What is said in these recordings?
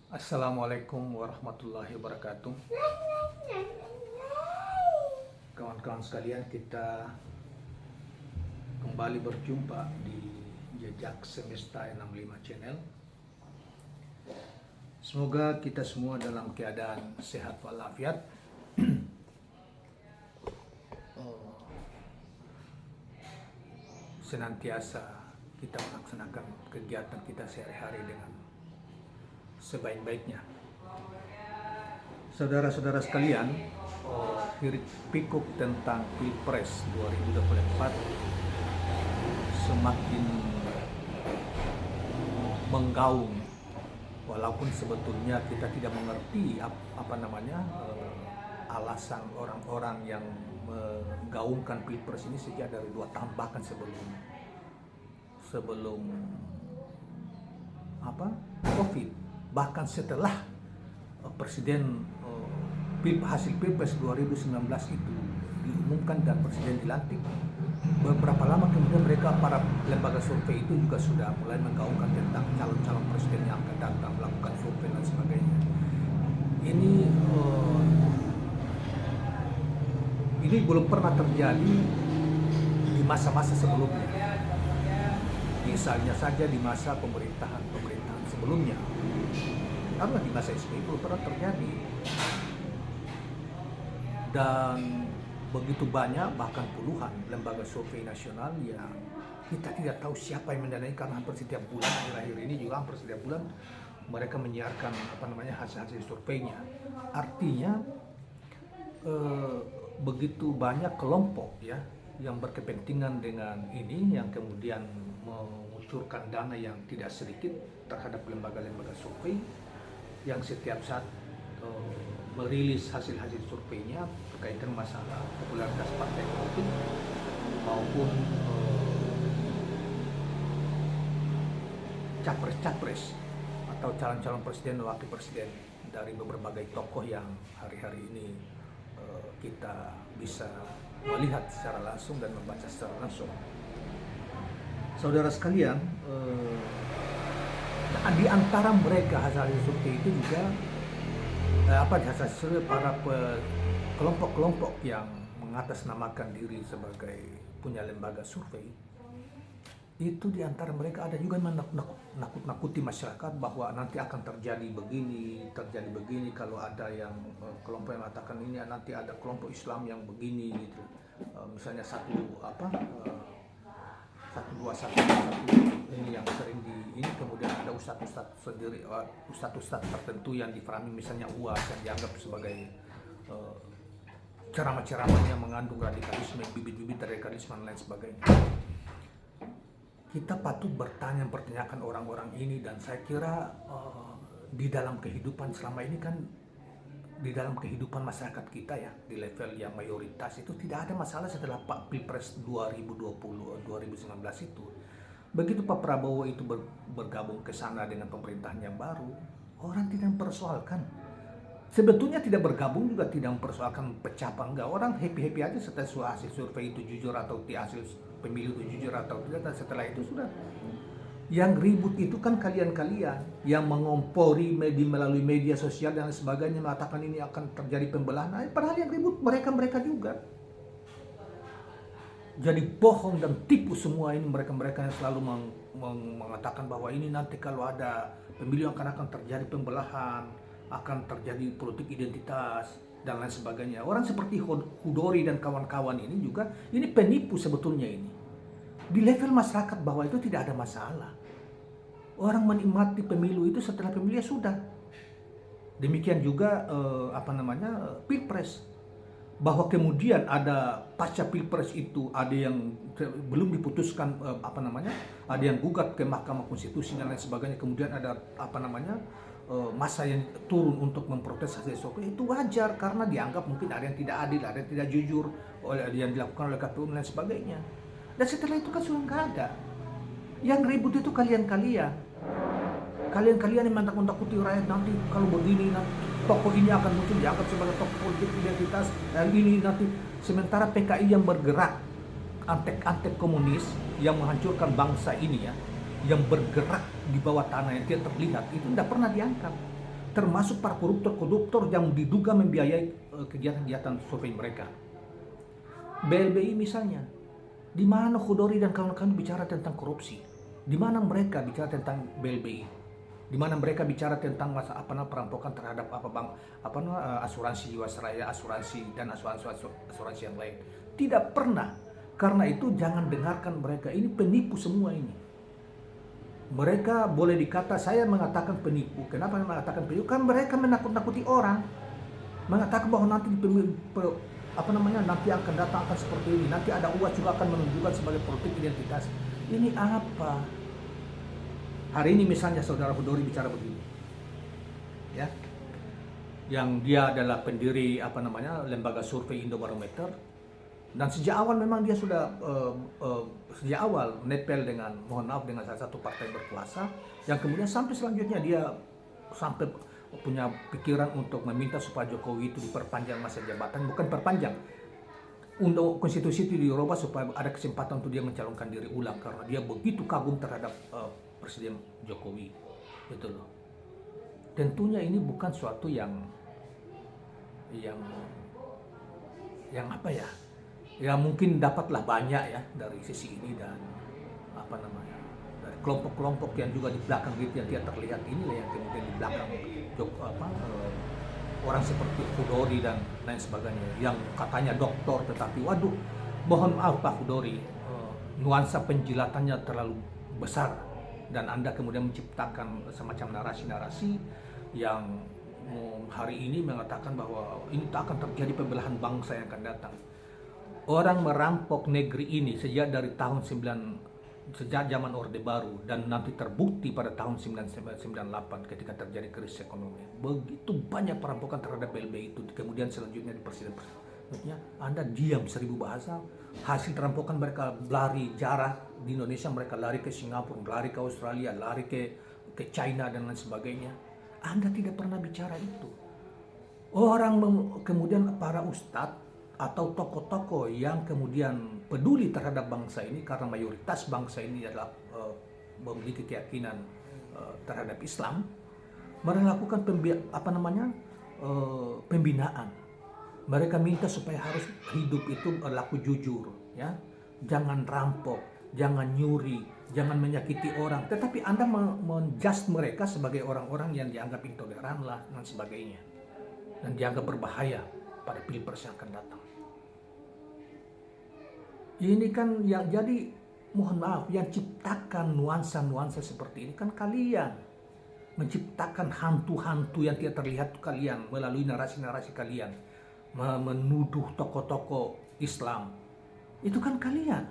Assalamualaikum warahmatullahi wabarakatuh. Kawan-kawan sekalian, kita kembali berjumpa di Jejak Semesta 65 Channel. Semoga kita semua dalam keadaan sehat walafiat. Senantiasa kita melaksanakan kegiatan kita sehari-hari dengan sebaik-baiknya. Saudara-saudara sekalian, hiruk pikuk tentang Pilpres 2024 semakin menggaung, walaupun sebetulnya kita tidak mengerti alasan orang-orang yang menggaungkan Pilpres ini sejak dari 2 tahun bahkan sebelum COVID, bahkan setelah presiden hasil Pilpres 2019 itu diumumkan dan presiden dilantik. Beberapa lama kemudian para lembaga survei itu juga sudah mulai menggaungkan tentang calon-calon presiden yang akan datang, melakukan survei dan sebagainya. Ini belum pernah terjadi di masa-masa sebelumnya. Misalnya saja di masa pemerintahan sebelumnya, karena di masa SBY belum pernah terjadi. Dan begitu banyak, bahkan puluhan lembaga survei nasional yang kita tidak tahu siapa yang mendanai, karena hampir setiap bulan, akhir-akhir ini juga hampir setiap bulan mereka menyiarkan hasil-hasil surveinya. Artinya begitu banyak kelompok ya yang berkepentingan dengan ini, yang kemudian mengucurkan dana yang tidak sedikit terhadap lembaga-lembaga survei yang setiap saat merilis hasil-hasil surveinya berkaitan masalah popularitas partai politik maupun capres-capres atau calon-calon presiden dan wakil presiden dari berbagai tokoh yang hari-hari ini kita bisa melihat secara langsung dan membaca secara langsung. Saudara sekalian, di antara mereka hasil survei itu juga hasil survei para kelompok-kelompok yang mengatasnamakan diri sebagai punya lembaga survei itu, di antara mereka ada juga yang menakut-nakuti masyarakat bahwa nanti akan terjadi begini kalau ada yang kelompok yang mengatakan ini nanti ada kelompok Islam yang begini gitu. Misalnya satu ini yang sering ini kemudian ada ustadz tertentu yang difahami misalnya UAS yang dianggap sebagai ceramah-ceramah yang mengandung radikalisme, bibit-bibit radikalisme dan lain sebagainya. Kita patut mempertanyakan orang-orang ini, dan saya kira di dalam kehidupan selama ini kan, di dalam kehidupan masyarakat kita ya, di level yang mayoritas itu tidak ada masalah setelah Pak Pilpres 2019 itu. Begitu Pak Prabowo itu bergabung ke sana dengan pemerintahan yang baru, orang tidak mempersoalkan. Sebetulnya tidak bergabung juga tidak mempersoalkan pecah apa enggak. Orang happy-happy aja setelah hasil survei itu jujur atau tidak, hasil pemilu itu jujur atau tidak, dan setelah itu sudah. Yang ribut itu kan kalian-kalian yang mengompori melalui media sosial dan sebagainya, mengatakan ini akan terjadi pembelahan. Padahal yang ribut mereka-mereka juga. Jadi bohong dan tipu semua ini mereka-mereka yang selalu mengatakan bahwa ini nanti kalau ada pemilu akan terjadi pembelahan, akan terjadi politik identitas dan lain sebagainya. Orang seperti Hudori dan kawan-kawan ini juga, ini penipu sebetulnya ini. Di level masyarakat bawah itu tidak ada masalah. Orang menikmati pemilu itu setelah pemilu ya sudah. Demikian juga Pilpres. Bahwa kemudian ada pasca Pilpres itu ada yang belum diputuskan ada yang gugat ke Mahkamah Konstitusi dan lain sebagainya, kemudian ada masa yang turun untuk memprotes hasil survei, itu wajar karena dianggap mungkin ada yang tidak adil, ada yang tidak jujur yang dilakukan oleh KPU dan lain sebagainya. Dan setelah itu kan sudah nggak ada. Yang ribut itu kalian-kalian yang mentakut-takuti rakyat, nanti kalau begini nanti tokoh ini akan muncul dianggap sebagai tokoh politik identitas, dan ini nanti. Sementara PKI yang bergerak antek-antek komunis yang menghancurkan bangsa ini ya, yang bergerak di bawah tanah yang tidak terlihat, itu tidak pernah diangkat. termasuk para koruptor-koruptor yang diduga membiayai kegiatan-kegiatan survei mereka. BLBI misalnya, di mana Khodori dan kawan-kawan bicara tentang korupsi? Di mana mereka bicara tentang BLBI? Di mana mereka bicara tentang perampokan terhadap asuransi Jiwasraya, asuransi dan asuransi yang lain? Tidak pernah. Karena itu jangan dengarkan mereka, ini penipu semua ini. Mereka boleh dikata, saya mengatakan penipu. Kenapa mengatakan penipu? Kan mereka menakut-nakuti orang, mengatakan bahwa nanti nanti akan datang akan seperti ini, nanti ada uang juga akan menunjukkan sebagai politik identitas. Ini apa? Hari ini misalnya saudara Khodori bicara begini, ya, yang dia adalah pendiri lembaga survei Indobarometer. Dan sejak awal memang dia sudah sejak awal nepel dengan, mohon maaf, dengan salah satu partai berkuasa, yang kemudian sampai selanjutnya dia sampai punya pikiran untuk meminta supaya Jokowi itu diperpanjang masa jabatan, bukan perpanjang, untuk konstitusi itu dirubah supaya ada kesempatan untuk dia mencalonkan diri ulang karena dia begitu kagum terhadap Presiden Jokowi, gitu loh. Tentunya ini bukan suatu yang apa ya? Ya mungkin dapatlah banyak ya dari sisi ini dan dari kelompok-kelompok yang juga di belakang gitu yang tidak terlihat, inilah yang kemudian di belakang orang seperti Khodori dan lain sebagainya yang katanya doktor, tetapi waduh, mohon maaf Pak Khodori, nuansa penjilatannya terlalu besar dan Anda kemudian menciptakan semacam narasi-narasi yang hari ini mengatakan bahwa ini tak akan terjadi pembelahan bangsa yang akan datang. Orang merampok negeri ini sejak zaman Orde Baru dan nanti terbukti pada tahun 1998 ketika terjadi krisis ekonomi. Begitu banyak perampokan terhadap BLBI itu, kemudian selanjutnya di presiden. Anda diam 1000 bahasa, hasil perampokan mereka lari jarak di Indonesia, mereka lari ke Singapura, lari ke Australia, lari ke China dan lain sebagainya. Anda tidak pernah bicara itu. Kemudian para ustadz atau tokoh-tokoh yang kemudian peduli terhadap bangsa ini karena mayoritas bangsa ini adalah memiliki keyakinan terhadap Islam, melakukan pembinaan. Mereka minta supaya harus hidup itu berlaku jujur, ya, jangan rampok, jangan nyuri, jangan menyakiti orang. Tetapi Anda menjudge mereka sebagai orang-orang yang dianggap intoleran lah dan sebagainya, dan dianggap berbahaya pada pilpres yang akan datang. Ini kan yang jadi, mohon maaf, yang ciptakan nuansa-nuansa seperti ini kan kalian. Menciptakan hantu-hantu yang tidak terlihat kalian melalui narasi-narasi kalian. Menuduh tokoh-tokoh Islam. Itu kan kalian.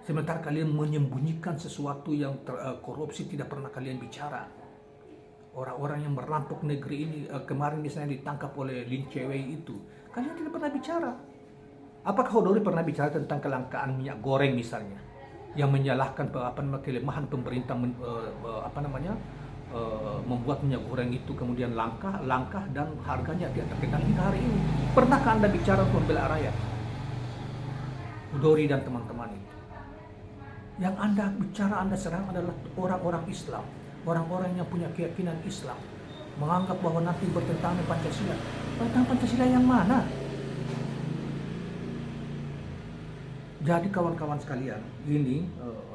Sementara kalian menyembunyikan sesuatu yang korupsi tidak pernah kalian bicara. Orang-orang yang merampok negeri ini kemarin misalnya ditangkap oleh Lin Chewei itu, kalian tidak pernah bicara. Apakah Khodori pernah bicara tentang kelangkaan minyak goreng misalnya, yang menyalahkan kelemahan pemerintah membuat minyak goreng itu kemudian langka dan harganya tidak terkendali hingga hari ini? Pernahkah Anda bicara untuk membela rakyat? Khodori dan teman-teman itu. Yang Anda bicara, Anda serang adalah orang-orang Islam, orang-orang yang punya keyakinan Islam, menganggap bahwa nanti bertentangan dengan Pancasila. Tentang Pancasila yang mana? Jadi kawan-kawan sekalian, ini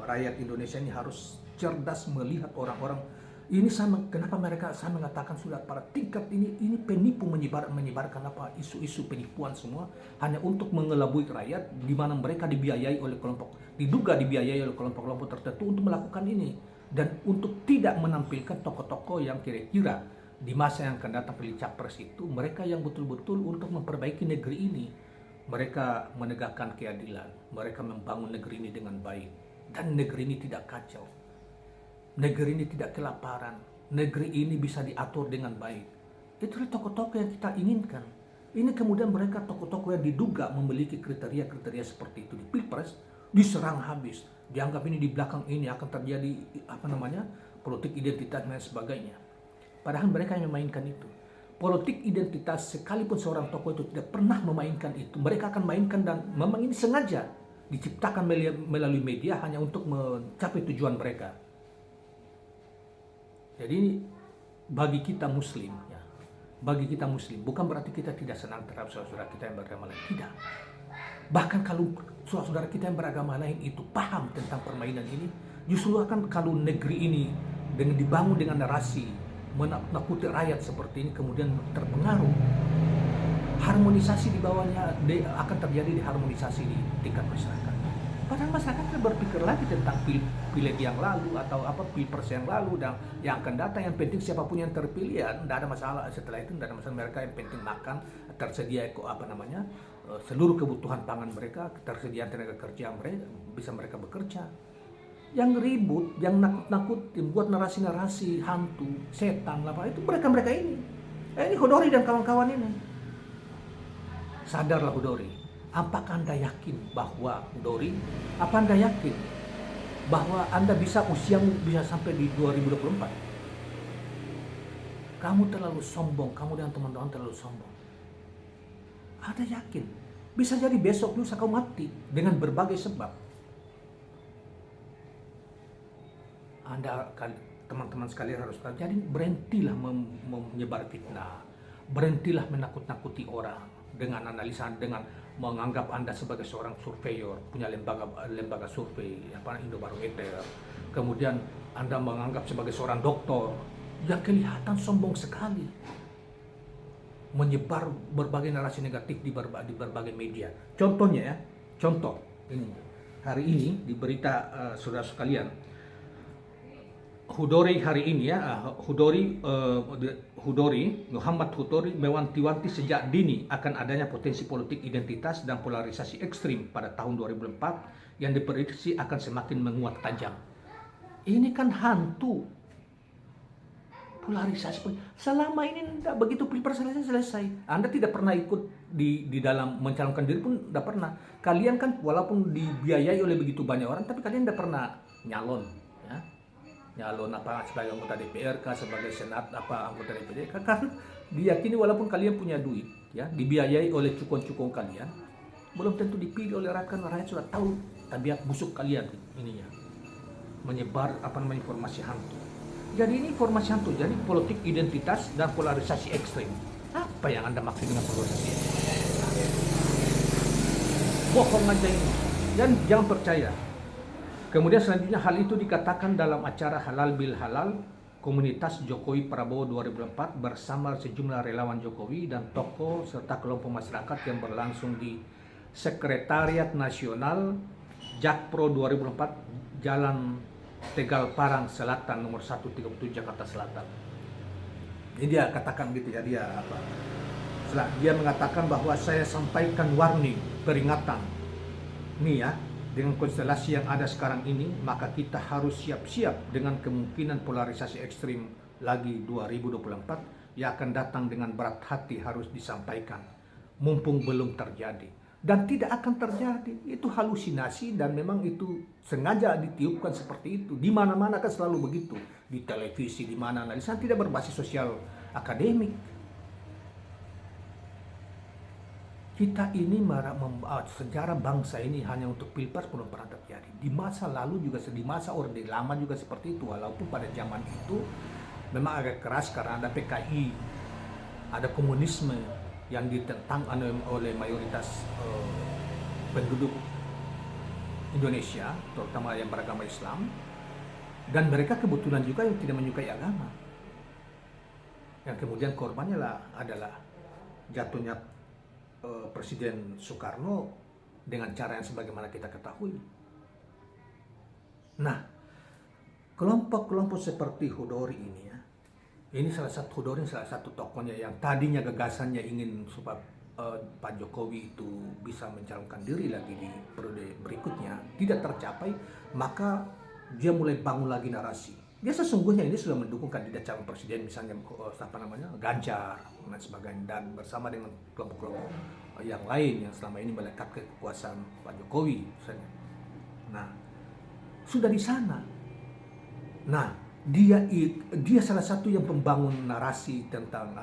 rakyat Indonesia ini harus cerdas melihat orang-orang ini. Kenapa saya mengatakan sudah pada tingkat ini penipu, menyebarkan isu-isu penipuan semua hanya untuk mengelabui rakyat, di mana mereka diduga dibiayai oleh kelompok-kelompok tertentu untuk melakukan ini, dan untuk tidak menampilkan tokoh-tokoh yang kira-kira di masa yang akan datang pilih capres itu mereka yang betul-betul untuk memperbaiki negeri ini. Mereka menegakkan keadilan, mereka membangun negeri ini dengan baik, dan negeri ini tidak kacau, negeri ini tidak kelaparan, negeri ini bisa diatur dengan baik. Itulah tokoh-tokoh yang kita inginkan. Ini kemudian mereka tokoh-tokoh yang diduga memiliki kriteria-kriteria seperti itu di pilpres diserang habis, dianggap ini di belakang ini akan terjadi politik identitas dan sebagainya. Padahal mereka yang memainkan itu. Politik identitas, sekalipun seorang tokoh itu tidak pernah memainkan itu, mereka akan mainkan, dan memang ini sengaja diciptakan melalui media hanya untuk mencapai tujuan mereka. Jadi bagi kita Muslim, ya, bagi kita Muslim, bukan berarti kita tidak senang terhadap saudara-saudara kita yang beragama lain, tidak. Bahkan kalau saudara-saudara kita yang beragama lain itu paham tentang permainan ini, justru akan kalau negeri ini dengan dibangun dengan narasi menakuti rakyat seperti ini, kemudian terpengaruh, harmonisasi di bawahnya akan terjadi, di harmonisasi di tingkat masyarakat. Padahal masyarakat berpikir lagi tentang pileg yang lalu atau pilpres yang lalu dan yang akan datang. Yang penting siapapun yang terpilih, ya tidak ada masalah. Setelah itu tidak ada masalah, mereka yang penting makan, tersedia seluruh kebutuhan pangan mereka, ketersediaan tenaga kerja mereka, bisa mereka bekerja. Yang ribut, yang nakut-nakutin, buat narasi-narasi hantu, setan, apa itu mereka ini. Ini Hudori dan kawan-kawan ini. Sadarlah Hudori. Apakah Anda yakin bahwa Hudori, apa Anda yakin bahwa Anda usiamu bisa sampai di 2024? Kamu terlalu sombong, kamu dan teman-teman terlalu sombong. Anda yakin? Bisa jadi besok lusa kau mati dengan berbagai sebab. Anda, teman-teman sekalian, harus tahu. Jadi berhentilah menyebar fitnah, berhentilah menakut-nakuti orang dengan analisa, dengan menganggap Anda sebagai seorang surveyor, punya lembaga survei, Indobarometer. Kemudian Anda menganggap sebagai seorang doktor, yang kelihatan sombong sekali, menyebar berbagai narasi negatif di berbagai media. Contohnya, contoh ini hari ini di berita, saudara sekalian, Hudori hari ini, Muhammad Hudori mewanti-wanti sejak dini akan adanya potensi politik identitas dan polarisasi ekstrim pada tahun 2004 yang diprediksi akan semakin menguat tajam. Ini kan hantu polarisasi. Selama ini tidak begitu pilpres selesai. Anda tidak pernah ikut di dalam mencalonkan diri pun tidak pernah. Kalian kan walaupun dibiayai oleh begitu banyak orang, tapi kalian tidak pernah nyalon. Nyalon sebagai anggota DPR, sebagai senat, anggota DPD, karena diyakini walaupun kalian punya duit, ya, dibiayai oleh cukong-cukong kalian, belum tentu dipilih oleh rakyat sudah tahu tabiat busuk kalian ininya, menyebar informasi hantu. Jadi ini informasi hantu, jadi politik identitas dan polarisasi ekstrim. Apa yang Anda maksud dengan polarisasi ekstrim? Bohong aja ini, dan jangan percaya. Kemudian selanjutnya hal itu dikatakan dalam acara Halal Bil Halal Komunitas Jokowi Prabowo 2004 bersama sejumlah relawan Jokowi dan tokoh serta kelompok masyarakat yang berlangsung di Sekretariat Nasional Jakpro 2004 Jalan Tegal Parang Selatan nomor 137 Jakarta Selatan. Ini dia katakan gitu ya, dia mengatakan bahwa saya sampaikan warning, peringatan. Nih ya, dengan konstelasi yang ada sekarang ini, maka kita harus siap-siap dengan kemungkinan polarisasi ekstrim lagi 2024 yang akan datang. Dengan berat hati harus disampaikan, mumpung belum terjadi. Dan tidak akan terjadi, itu halusinasi dan memang itu sengaja ditiupkan seperti itu. Di mana-mana kan selalu begitu, di televisi, di mana, di sana tidak berbasis sosial akademik. Kita ini sejarah bangsa ini hanya untuk pilpres belum pernah terjadi. Di masa lalu juga, di masa Orde Lama juga seperti itu. Walaupun pada zaman itu memang agak keras karena ada PKI, ada komunisme yang ditentang oleh mayoritas penduduk Indonesia, terutama yang beragama Islam. Dan mereka kebetulan juga yang tidak menyukai agama. Yang kemudian korbannya adalah jatuhnya Presiden Soekarno dengan cara yang sebagaimana kita ketahui. Nah, kelompok-kelompok seperti Hudori ini ya, ini salah satu tokohnya yang tadinya gagasannya ingin supaya Pak Jokowi itu bisa mencalonkan diri lagi di periode berikutnya, tidak tercapai, maka dia mulai bangun lagi narasi. Dia sesungguhnya ini sudah mendukung kandidat calon presiden, misalnya Ganjar dan sebagainya, dan bersama dengan kelompok-kelompok yang lain yang selama ini melekat ke kekuasaan Pak Jokowi misalnya. Nah, sudah di sana. Nah, dia salah satu yang pembangun narasi tentang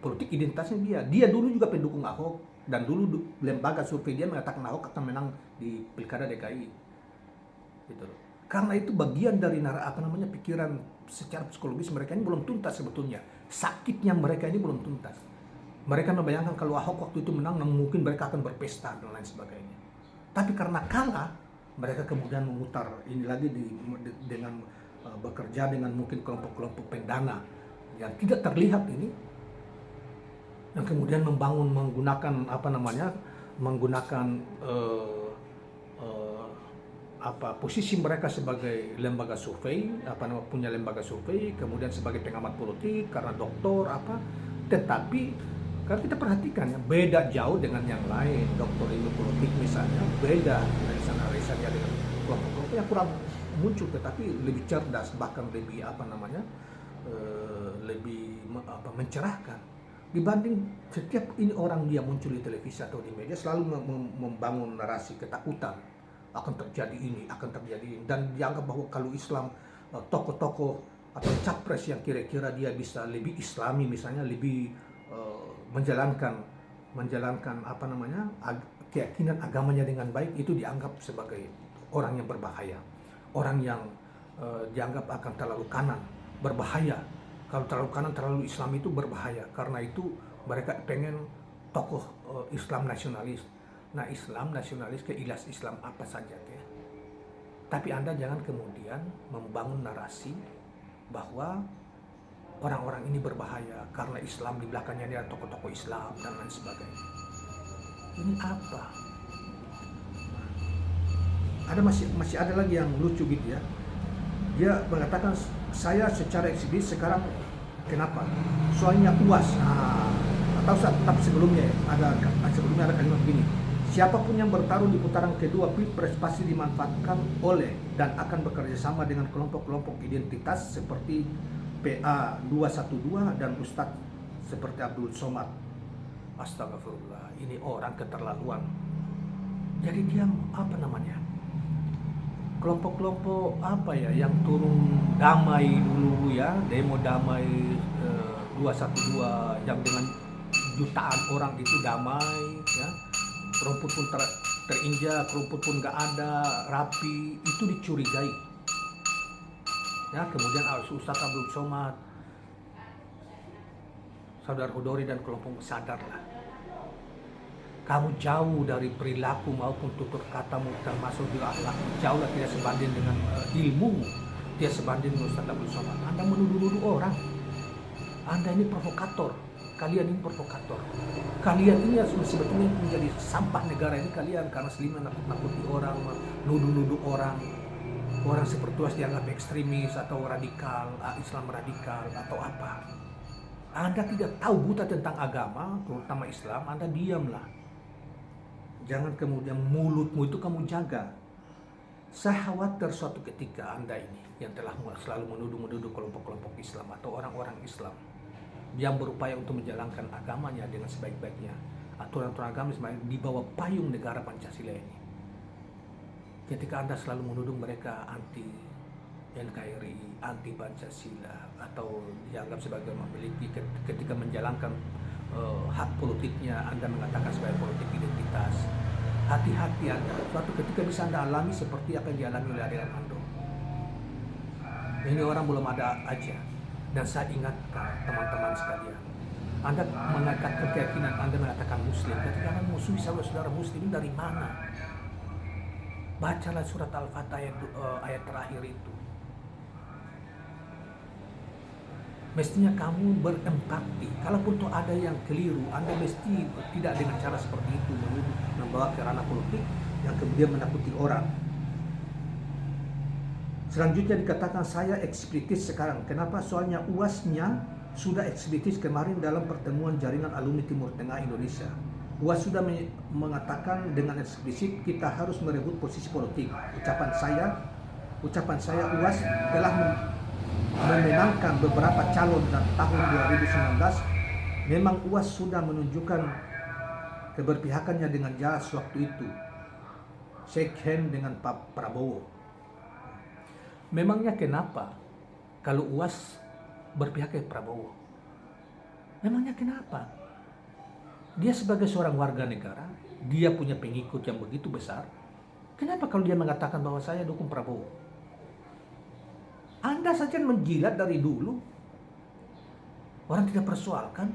politik identitasnya. Dia dulu juga pendukung Ahok, dan dulu lembaga survei dia mengatakan Ahok akan menang di Pilkada DKI. Gitu loh. Karena itu bagian dari pikiran secara psikologis mereka ini belum tuntas sebetulnya. Sakitnya mereka ini belum tuntas. Mereka membayangkan kalau Ahok waktu itu menang, mungkin mereka akan berpesta dan lain sebagainya. Tapi karena kalah, mereka kemudian memutar ini lagi dengan bekerja dengan mungkin kelompok-kelompok pendana yang tidak terlihat ini, yang kemudian menggunakan posisi mereka sebagai lembaga survei, punya lembaga survei, kemudian sebagai pengamat politik karena doktor tetapi kalau kita perhatikan ya, beda jauh dengan yang lain. Doktor ilmu politik misalnya beda dari sana risetnya dengan kelompok-kelompok yang kurang muncul, tetapi lebih cerdas, bahkan lebih mencerahkan dibanding setiap ini orang dia muncul di televisi atau di media selalu membangun narasi ketakutan akan terjadi ini, dan dianggap bahwa kalau Islam tokoh-tokoh atau capres yang kira-kira dia bisa lebih Islami misalnya, lebih menjalankan keyakinan agamanya dengan baik, itu dianggap sebagai orang yang berbahaya, orang yang dianggap akan terlalu kanan, berbahaya. Kalau terlalu kanan, terlalu Islam itu berbahaya. Karena itu mereka pengen tokoh Islam nasionalis. Nah, Islam nasionalis keilas Islam apa saja ya. Tapi Anda jangan kemudian membangun narasi bahwa orang-orang ini berbahaya karena Islam di belakangnya ada tokoh-tokoh Islam dan lain sebagainya. Ini apa? Ada masih ada lagi yang lucu gitu ya. Dia mengatakan saya secara eksibis sekarang kenapa? Soalnya UAS. Tapi sebelumnya ada kalimat begini. Siapapun yang bertarung di putaran kedua Pilpres pasti dimanfaatkan oleh dan akan bekerja sama dengan kelompok-kelompok identitas seperti PA 212 dan Ustadz seperti Abdul Somad. Astagfirullah, ini orang keterlaluan. Jadi dia kelompok-kelompok yang turun damai dulu ya, demo damai 212 yang dengan jutaan orang itu damai ya, rumput pun terinjak, rumput pun gak ada, rapi, itu dicurigai ya. Kemudian Ustadz Abdul Somad, Saudara Hudori dan kelompok sadarlah, kamu jauh dari perilaku maupun tutur katamu, termasuk juga akhlak, jauhlah tidak sebanding dengan ilmu, tidak sebanding dengan Ustadz Abdul Somad. Anda menuduh-nuduh orang, Anda ini provokator, kalian ini provokator, kalian ini sebetulnya menjadi sampah negara ini kalian, karena sering nakut-nakuti orang, nuduh-nuduh orang seperti itu dianggap ekstremis atau radikal, Islam radikal atau apa. Anda tidak tahu buta tentang agama, terutama Islam, Anda diamlah. Jangan kemudian mulutmu itu kamu jaga. Saya khawatir suatu ketika Anda ini yang telah selalu menuduh kelompok-kelompok Islam atau orang-orang Islam yang berupaya untuk menjalankan agamanya dengan sebaik-baiknya, aturan-aturan agama di bawah payung negara Pancasila ini. Ketika Anda selalu menuduh mereka anti NKRI, anti Pancasila, atau dianggap sebagai memiliki ketika menjalankan hak politiknya, Anda mengatakan sebagai politik identitas. Hati-hati Anda, suatu ketika bisa Anda alami seperti apa yang dialami oleh Ade Armando. Ini orang belum ada aja. Dan saya ingatkan teman-teman sekalian, Anda mengatakan keyakinan Anda mengatakan Muslim, ketika Anda musuhi saudara Muslim dari mana? Bacalah surat Al-Fatah ayat terakhir itu. Mestinya kamu berempati. Kalaupun tuh ada yang keliru, Anda mesti tidak dengan cara seperti itu, membawa ke ranah politik yang kemudian menakuti orang. Selanjutnya dikatakan saya eksplisit sekarang. Kenapa? Soalnya UAS-nya sudah eksplisit kemarin dalam pertemuan jaringan alumni Timur Tengah Indonesia. UAS sudah mengatakan dengan eksplisit kita harus merebut posisi politik. Ucapan saya UAS telah memenangkan beberapa calon dan tahun 2019. Memang UAS sudah menunjukkan keberpihakannya dengan jelas waktu itu. Shake hand dengan Pak Prabowo. Memangnya kenapa kalau UAS berpihak ke Prabowo? Memangnya kenapa? Dia sebagai seorang warga negara, dia punya pengikut yang begitu besar. Kenapa kalau dia mengatakan bahwa saya dukung Prabowo? Anda saja menjilat dari dulu. Orang tidak persoalkan.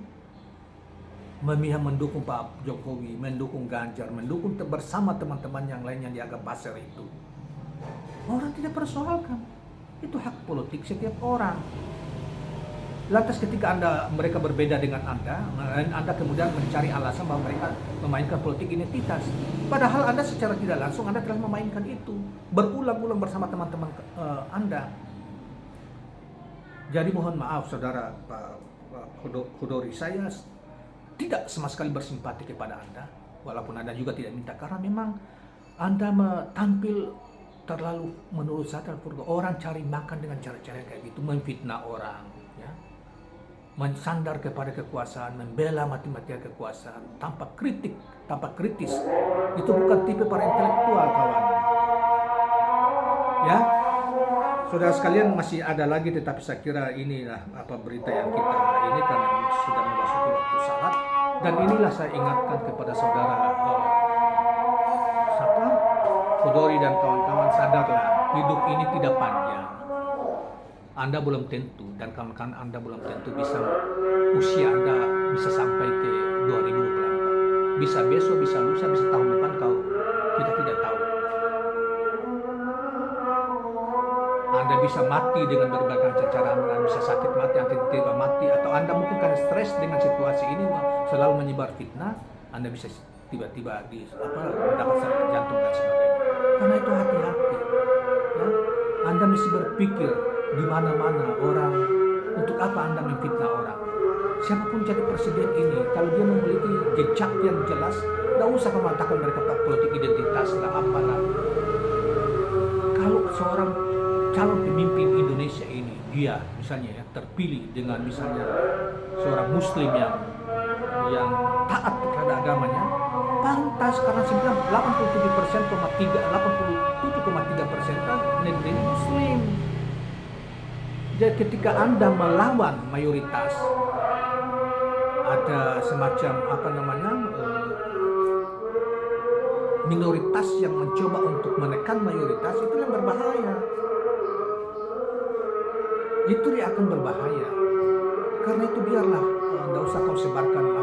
Memihak mendukung Pak Jokowi, mendukung Ganjar, mendukung bersama teman-teman yang lain yang dianggap pasar itu. Orang tidak persoalkan. Itu hak politik setiap orang. Lantas ketika mereka berbeda dengan Anda kemudian mencari alasan bahwa mereka memainkan politik identitas. Padahal Anda secara tidak langsung Anda telah memainkan itu berulang-ulang bersama teman-teman Anda. Jadi mohon maaf saudara Pak Khodori, saya tidak sama sekali bersimpati kepada Anda, walaupun Anda juga tidak minta, karena memang Anda tampil terlalu, menurut saya orang cari makan dengan cara-cara kayak gitu, memfitnah orang, ya, mensandar kepada kekuasaan, membela mati-matian kekuasaan tanpa kritis. Itu bukan tipe para intelektual, kawan. Ya, saudara sekalian, masih ada lagi, tetapi saya kira inilah berita yang kita ini karena sudah memasuki waktu salat. Dan inilah saya ingatkan kepada saudara Khodori dan kawan-kawan, sadarlah, hidup ini tidak panjang. Anda belum tentu dan kawan-kawan Anda belum tentu usia Anda bisa sampai ke 2024. Bisa besok, bisa lusa, bisa tahun depan, kita tidak tahu. Anda bisa mati dengan berbagai cara, Anda bisa sakit mati, Anda tiba mati, atau Anda mungkin karena stres dengan situasi ini selalu menyebar fitnah, Anda bisa tiba-tiba mendapat serangan jantung dan sebagainya. Karena itu hati-hati. Ya. Anda mesti berpikir di mana-mana orang, untuk apa Anda memfitnah orang? Siapapun jadi presiden ini, kalau dia memiliki jejak yang jelas, tidak usah mengatakan mereka politik identitas lah, apalah. Kalau seorang calon pemimpin Indonesia ini, dia misalnya ya, terpilih dengan misalnya seorang muslim yang taat kepada agamanya, pantas, karena 87,3% kan negeri muslim. Jadi ketika Anda melawan mayoritas, ada semacam minoritas yang mencoba untuk menekan mayoritas, itu yang berbahaya. Itu dia akan berbahaya. Karena itu biarlah, nggak usah kau sebarkan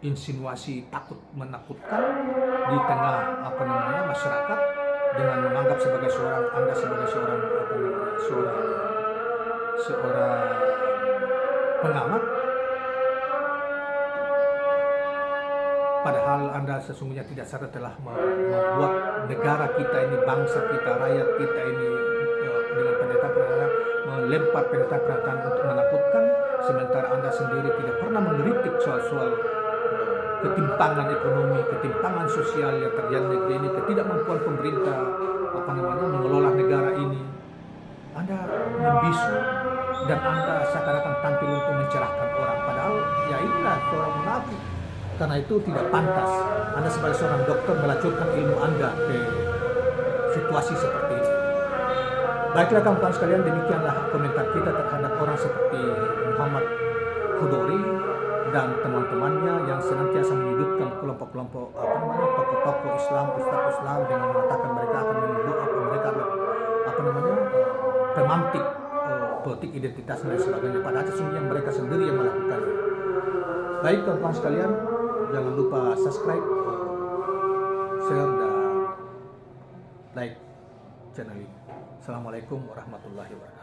insinuasi menakutkan di tengah masyarakat dengan menganggap Anda sebagai seorang pengamat, padahal Anda sesungguhnya tidak sadar telah membuat negara kita ini, bangsa kita, rakyat kita ini dengan pernyataan melempar pernyataan untuk menakutkan, sementara Anda sendiri tidak pernah mengkritik soal ketimpangan ekonomi, ketimpangan sosial yang terjadi di negeri ini, ketidakmampuan pemerintah mengelola negara ini. Anda membisu dan Anda seakan-akan tampil untuk mencerahkan orang, padahal ya inilah seorang munafik. Karena itu tidak pantas Anda sebagai seorang dokter melacurkan ilmu Anda ke situasi seperti ini. Baiklah kawan-kawan sekalian, demikianlah komentar kita terhadap orang seperti Muhammad Khodori dan teman-temannya yang senantiasa menyudutkan kelompok-kelompok tokoh-tokoh Islam, ustaz Islam, dengan mengatakan mereka akan menuduh mereka pemantik politik identitas dan sebagainya, padahal sesungguhnya mereka sendiri yang melakukannya. Baik kawan-kawan sekalian, jangan lupa subscribe, share, dan like channel ini. Assalamualaikum warahmatullahi wabarakatuh.